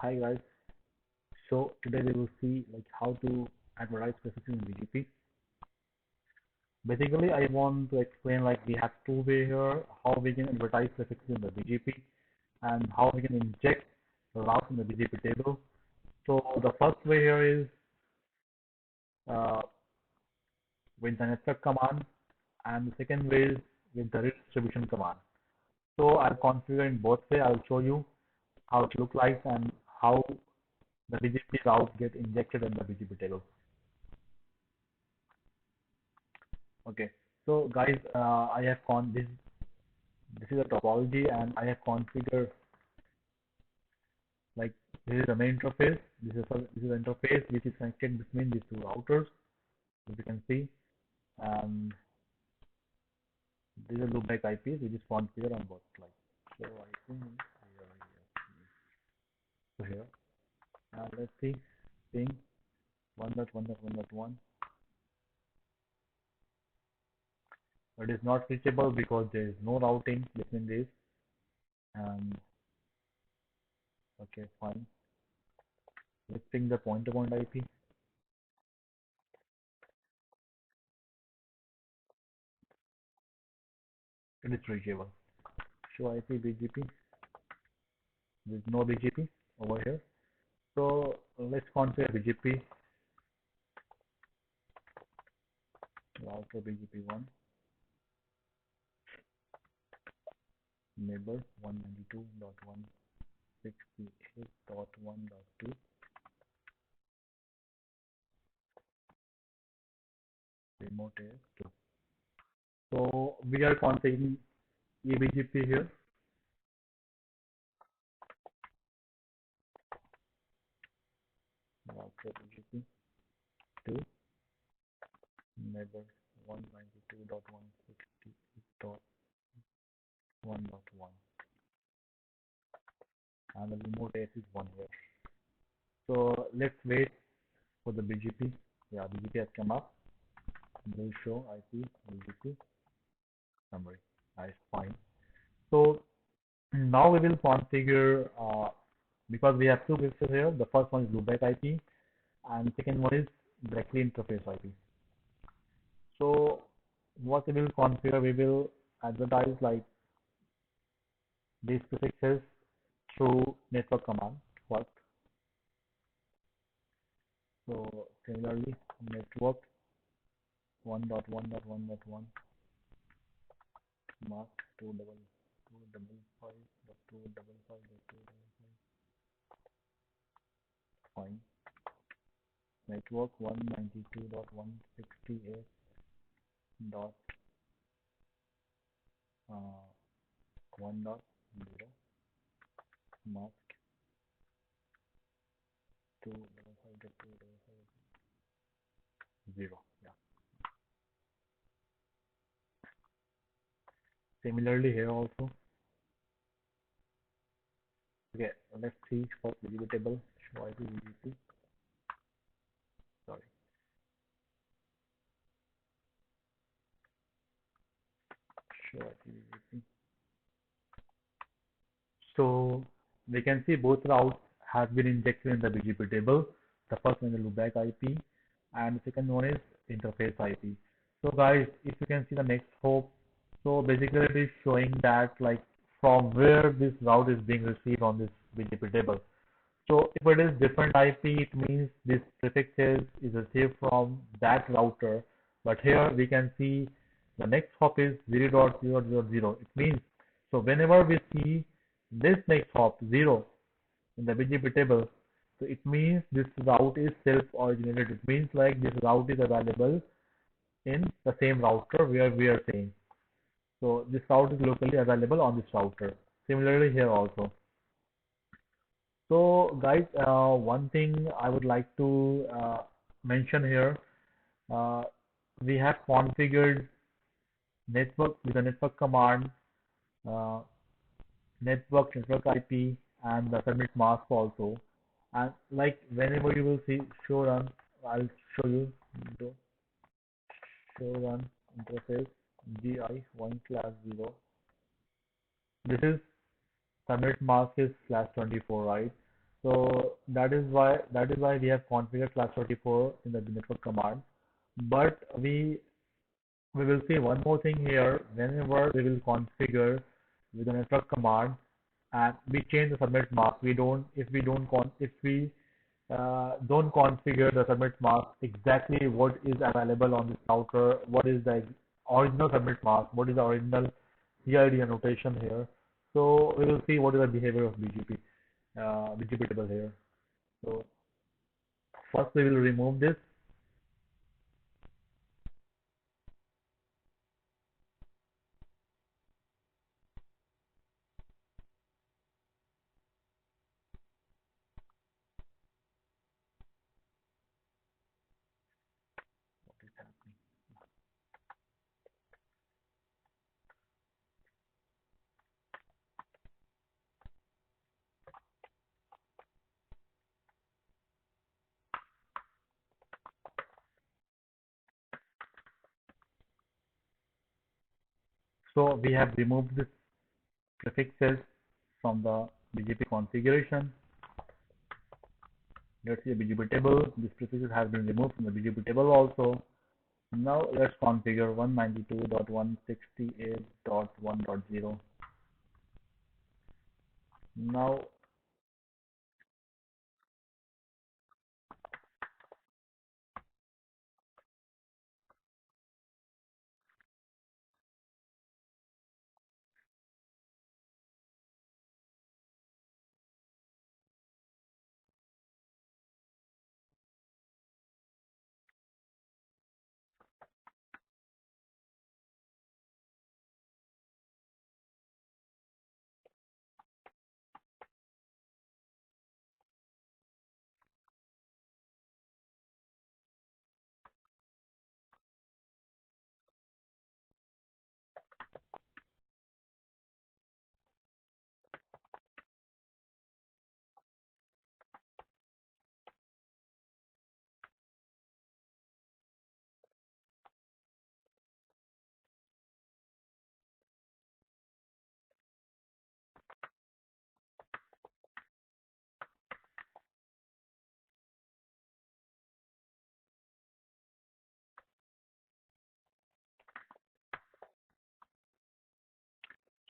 Hi guys. So today we will see like how to advertise specifically in BGP. Basically, I want to explain like we have two way here how we can advertise specifically in the BGP and how we can inject the routes in the BGP table. So the first way here is uh, with the network command, and the second way is with the redistribution command. So I'll configure in both way. I'll show you how it look like and how the BGP routes get injected in the BGP table. Okay, so guys, I have this is a topology, and I have configured like this is the main interface. This is the interface which is connected between these two routers, as you can see, and these are loopback IPs which is configured on both. Like so, I think so here. Let's see, ping 1.1.1.1. It is not reachable because there is no routing between these. And okay, fine. Let's ping the point-to-point IP. It is reachable. Show IP BGP. There's no BGP over here. So let's configure BGP. Router BGP1 neighbor 192.168.1.2 remote AS2. So we are configuring eBGP here. Router BGP2 neighbor 192.168.1.1 and the remote AS is 1 here. So let's wait for the BGP. Yeah, BGP has come up. Will show IP BGP summary. Nice, fine. So now we will configure because we have two pixels here. The first one is loopback IP, and the second one is directly interface IP. So what we will configure, we will advertise like these prefixes through network command first. So similarly, network 1.1.1.1 mark 255.255.255. Fine. Network 192.168 dot 1.0 mask 255.255.0. Yeah. Similarly here also. Okay, let's see for BGP table. Show IP BGP. Sorry. Show IP BGP. So we can see both routes have been injected in the BGP table. The first one is loopback IP, and the second one is interface IP. So guys, if you can see the next hop, so basically it is showing that like from where this route is being received on this BGP table. So if it is different IP, it means this prefix is received from that router. But here we can see the next hop is 0.0.0.0. It means so whenever we see this next hop 0 in the BGP table, so it means this route is self-originated. It means like this route is available in the same router where we are saying. So this route is locally available on this router. Similarly here also. So guys, one thing I would like to mention here, uh, we have configured network with the network command, uh, network IP, and the submit mask also. And like whenever you will see show run, I'll show you the show run interface GI1 class 0. This is submit mask is /24, right? So that is why we have configured slash 34 in the network command. But we will see one more thing here. Whenever we will configure with the network command and we change the subnet mask, we don't if we don't con if we don't configure the subnet mask exactly what is available on this router, what is the original subnet mask, what is the original CID annotation here. So we will see what is the behavior of BGP table here. So first we will remove this. So we have removed this prefixes from the BGP configuration. Let's see a BGP table. This prefixes have been removed from the BGP table also. Now let's configure 192.168.1.0. Now,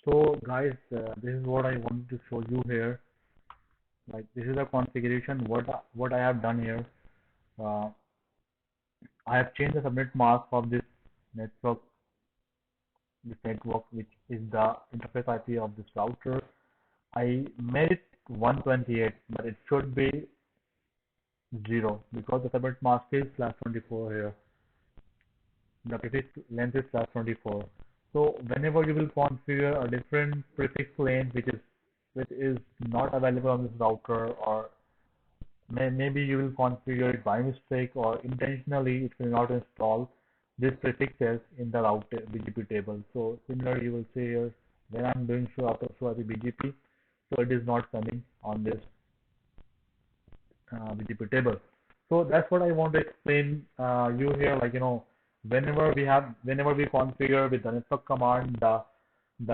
so guys, this is what I wanted to show you here. Like this is the configuration. What I have done here. Uh, I have changed the subnet mask of network, this network, which is the interface IP of this router. I made it 128, but it should be 0 because the subnet mask is /24 here. The prefix length is /24. So whenever you will configure a different prefix length which is not available on this router, or maybe you will configure it by mistake or intentionally it will not install this prefixes in the router BGP table. So similarly you will see here when I'm doing show after show IP BGP, so it is not coming on this BGP table. So that's what I want to explain you here. Like whenever we configure with the network command, the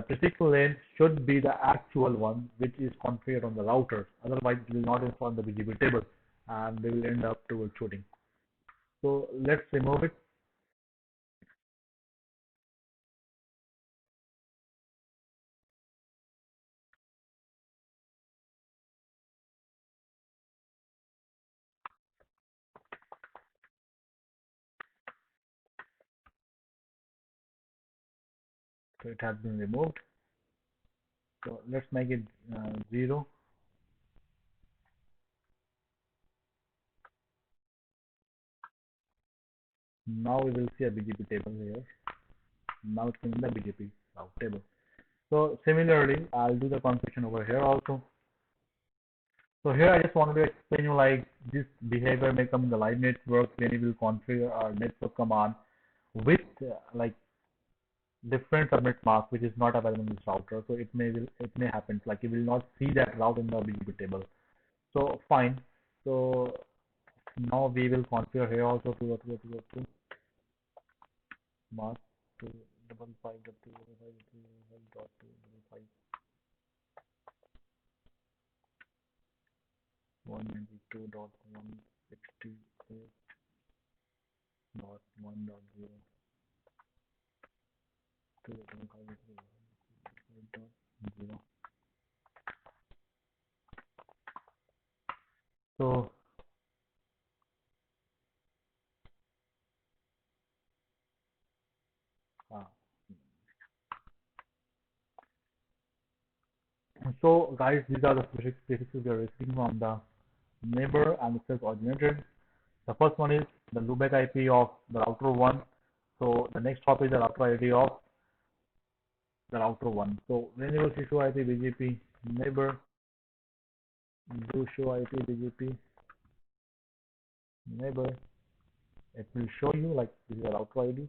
prefix length should be the actual one which is configured on the router. Otherwise, it will not inform the BGP table, and they will end up troubleshooting. So let's remove it. So it has been removed. So let's make it 0. Now we will see a BGP table here. Now it's in the BGP route table. So similarly, I'll do the configuration over here also. So here I just wanted to explain you like this behavior may come in the live network when you will configure our network command with like different subnet mask which is not available in this router. So it may happen like you will not see that route in the BGP table. So fine. So now we will configure here also to mask to 555.255.255.255. 192.168.1.0. So uh, so guys, these are the prefixes we are receiving from the neighbor and the self-originated. The first one is the loopback IP of the router 1. So the next hop is the router ID of the router 1. So when you will see show IP BGP neighbor, do show IP BGP neighbor, it will show you like this is a router ID,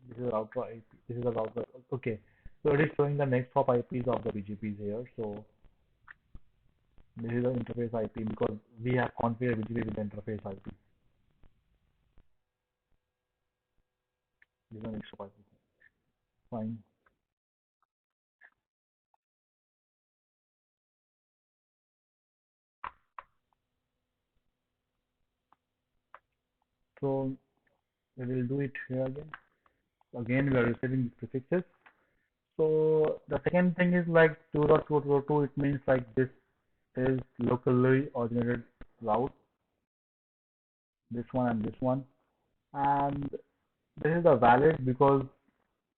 this is a router IP, this is a router. Okay, so it is showing the next hop IPs of the BGPs here. So this is the interface IP because we have configured BGP with the interface IP. This is the next hop IP. Fine. So we will do it here again. Again, we are receiving prefixes. So the second thing is like 2.2.2, it means like this is locally originated route, this one and this one. And this is the valid because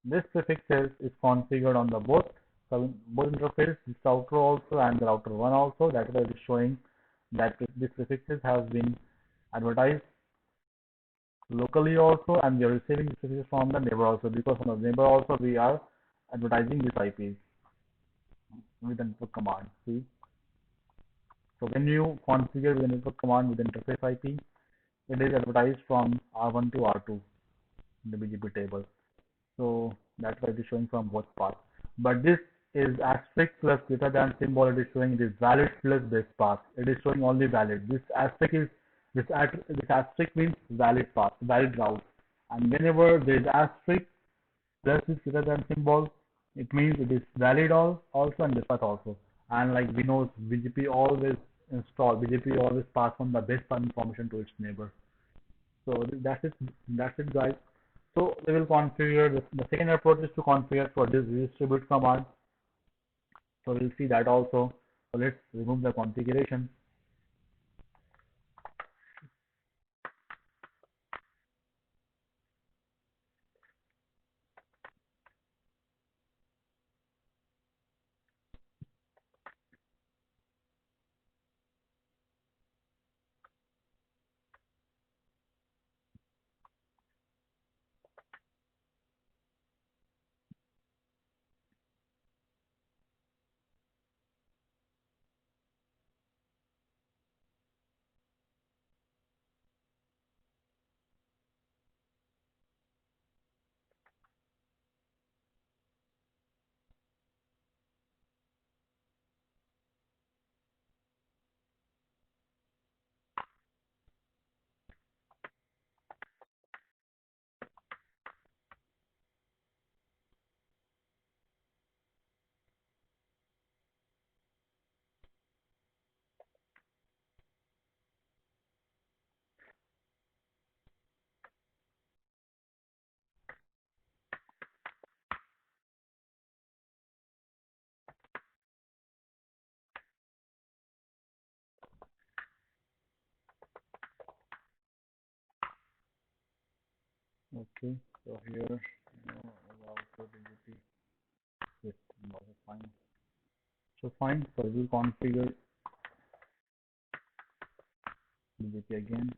this prefixes is configured on the both interface, this router also and the router one also. That is why it is showing that this prefixes have been advertised locally also, and we are receiving this prefixes from the neighbor also, because from the neighbor also we are advertising these IPs with the network command. See, so when you configure with the network command with the interface IP, it is advertised from R1 to R2 in the BGP table. So that's why it is showing from both paths. But this is asterisk plus greater than symbol. It is showing it is valid plus this path. It is showing only valid. This asterisk is this asterisk means valid path, valid route. And whenever there is asterisk plus this greater than symbol, it means it is valid also and this path also. And like we know BGP always BGP always pass on the best path information to its neighbor. So that's it guys. So we will configure the second approach is to configure for this redistribute command. So we'll see that also. So let's remove the configuration. Okay, so here also BGP system was fine. So fine, so we will configure BGP again.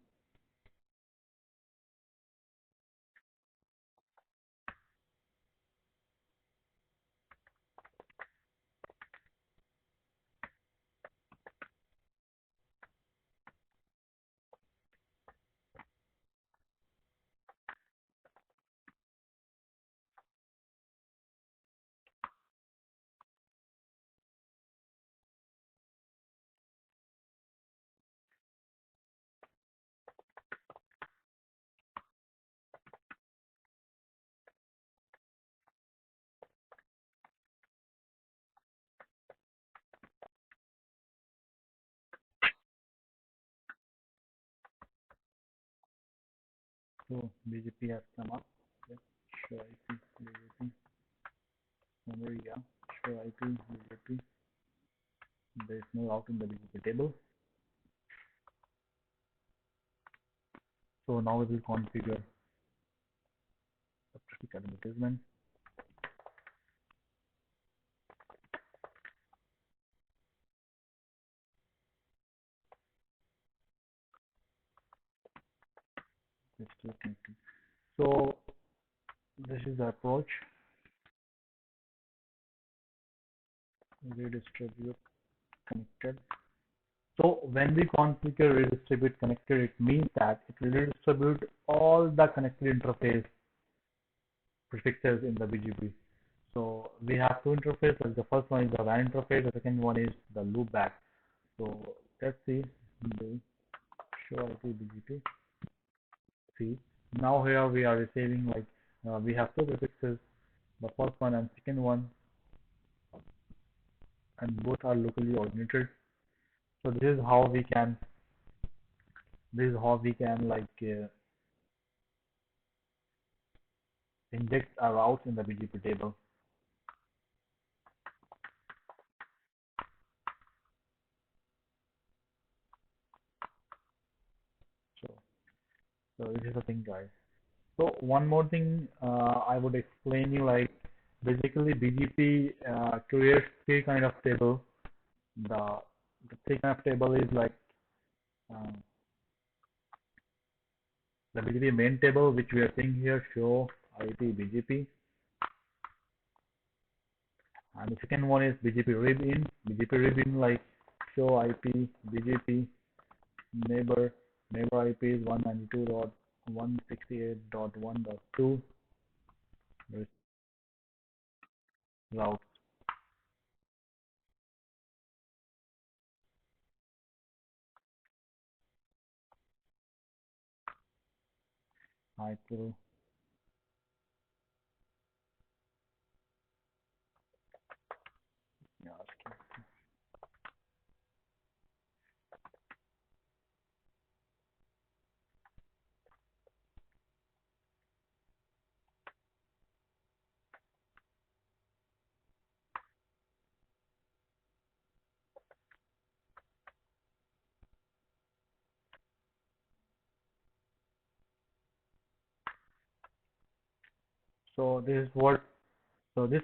So BGP has come up. Okay. Show IP, BGP, memory, yeah. Show IP, BGP. There is no route in the BGP table. So now we will configure the traffic advertisement. Let's do connecting. So this is the approach. Redistribute connected. So when we configure redistribute connected, it means that it will redistribute all the connected interface prefixes in the BGP. So we have two interfaces. The first one is the WAN interface. The second one is the loopback. So let's see the show IP BGP. See, now here we are receiving like we have two prefixes, the first one and second one, and both are locally originated. So this is how we can like inject a route in the BGP table. So this is the thing, guys. So one more thing I would explain you, like basically BGP creates three kind of table. The three kind of table is like um, the BGP main table, which we are seeing here, show IP BGP, and the second one is BGP rib in. BGP rib in like show IP BGP neighbor IP is 192.168.1.2 route. IP. Yeah, so this is what. So this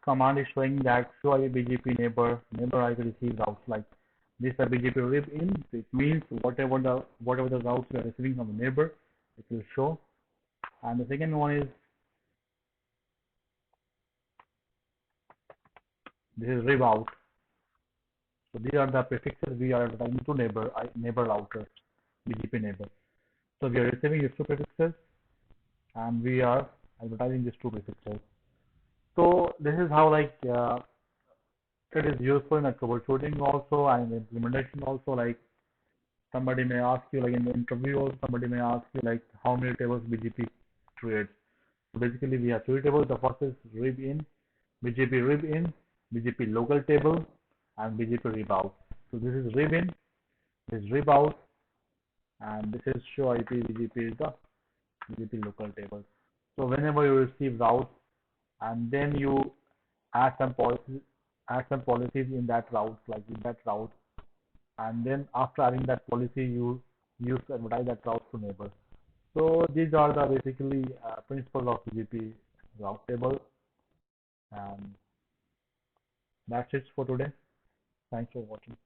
command is showing that show IP BGP neighbor IP receive routes, like this a BGP rib in. So it means whatever the routes we are receiving from the neighbor, it will show. And the second one is this is rib out. So these are the prefixes we are advertising to neighbor routers, BGP neighbor. So we are receiving these two prefixes and we are advertising these two prefixes. So this is how like it is useful in the troubleshooting also and implementation also. Like somebody may ask you, like in the interview, also somebody may ask you like how many tables BGP creates. So basically we have three tables. The first is rib in, BGP rib in, BGP local table, and BGP rib out. So this is rib in, this is rib out, and this is show IP BGP is the BGP local table. So whenever you receive route and then you add some policies in that route, like in that route, and then after adding that policy, you use to advertise that route to neighbors. So these are the basically principles of BGP route table, and that's it for today. Thanks for watching.